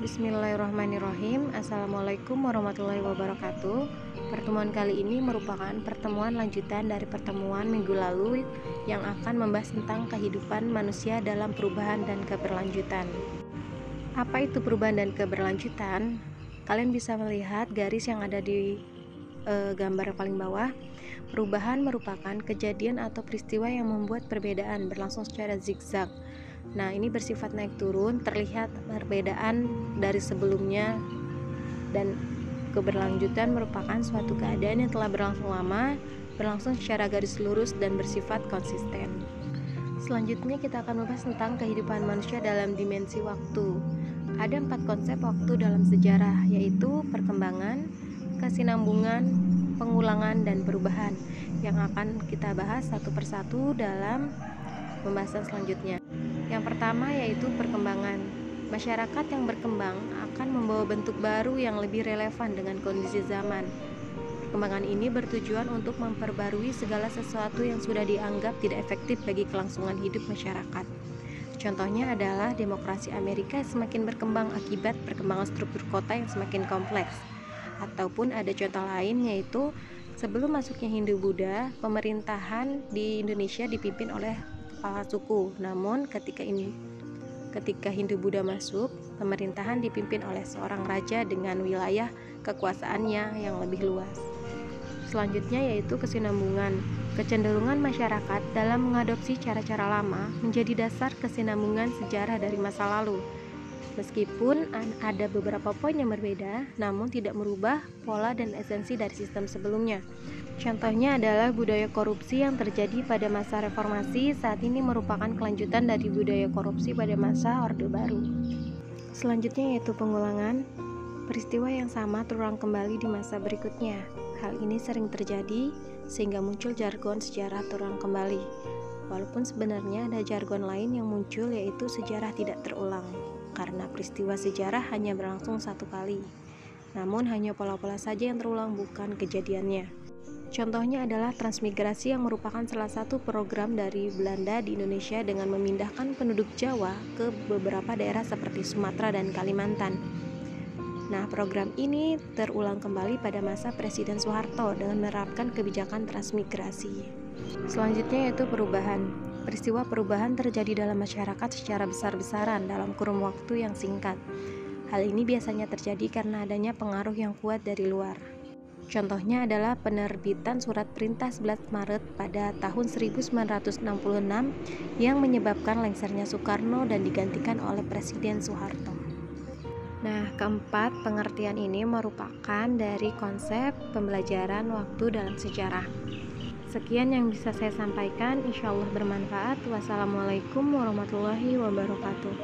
Bismillahirrahmanirrahim. Assalamualaikum warahmatullahi wabarakatuh. Pertemuan kali ini merupakan pertemuan lanjutan dari pertemuan minggu lalu yang akan membahas tentang kehidupan manusia dalam perubahan dan keberlanjutan. Apa itu perubahan dan keberlanjutan? Kalian bisa melihat garis yang ada di gambar paling bawah. Perubahan merupakan kejadian atau peristiwa yang membuat perbedaan berlangsung secara zigzag. Nah, ini bersifat naik turun, terlihat perbedaan dari sebelumnya, dan keberlanjutan merupakan suatu keadaan yang telah berlangsung lama, berlangsung secara garis lurus dan bersifat konsisten. Selanjutnya kita akan membahas tentang kehidupan manusia dalam dimensi waktu. Ada 4 konsep waktu dalam sejarah, yaitu perkembangan, kesinambungan, pengulangan, dan perubahan, yang akan kita bahas satu persatu dalam pembahasan selanjutnya. Yang pertama yaitu perkembangan. Masyarakat yang berkembang akan membawa bentuk baru yang lebih relevan dengan kondisi zaman. Perkembangan ini bertujuan untuk memperbarui segala sesuatu yang sudah dianggap tidak efektif bagi kelangsungan hidup masyarakat. Contohnya adalah demokrasi Amerika semakin berkembang akibat perkembangan struktur kota yang semakin kompleks. Ataupun ada contoh lain yaitu sebelum masuknya Hindu-Buddha, pemerintahan di Indonesia dipimpin oleh kepala suku. Namun ketika Hindu-Buddha masuk, pemerintahan dipimpin oleh seorang raja dengan wilayah kekuasaannya yang lebih luas. Selanjutnya yaitu kesinambungan. Kecenderungan masyarakat dalam mengadopsi cara-cara lama menjadi dasar kesinambungan sejarah dari masa lalu. Meskipun ada beberapa poin yang berbeda, namun tidak merubah pola dan esensi dari sistem sebelumnya. Contohnya adalah budaya korupsi yang terjadi pada masa reformasi saat ini merupakan kelanjutan dari budaya korupsi pada masa Orde Baru. Selanjutnya yaitu pengulangan. Peristiwa yang sama terulang kembali di masa berikutnya. Hal ini sering terjadi sehingga muncul jargon sejarah terulang kembali. Walaupun sebenarnya ada jargon lain yang muncul yaitu sejarah tidak terulang, karena peristiwa sejarah hanya berlangsung satu kali. Namun hanya pola-pola saja yang terulang, bukan kejadiannya. Contohnya adalah transmigrasi yang merupakan salah satu program dari Belanda di Indonesia dengan memindahkan penduduk Jawa ke beberapa daerah seperti Sumatera dan Kalimantan. Nah, program ini terulang kembali pada masa Presiden Soeharto dengan menerapkan kebijakan transmigrasi. Selanjutnya yaitu perubahan. Peristiwa perubahan terjadi dalam masyarakat secara besar-besaran dalam kurun waktu yang singkat. Hal ini biasanya terjadi karena adanya pengaruh yang kuat dari luar. Contohnya adalah penerbitan Surat Perintah 11 Maret pada tahun 1966 yang menyebabkan lengsernya Soekarno dan digantikan oleh Presiden Soeharto. Nah, keempat, pengertian ini merupakan dari konsep pembelajaran waktu dalam sejarah. Sekian yang bisa saya sampaikan, insya Allah bermanfaat. Wassalamualaikum warahmatullahi wabarakatuh.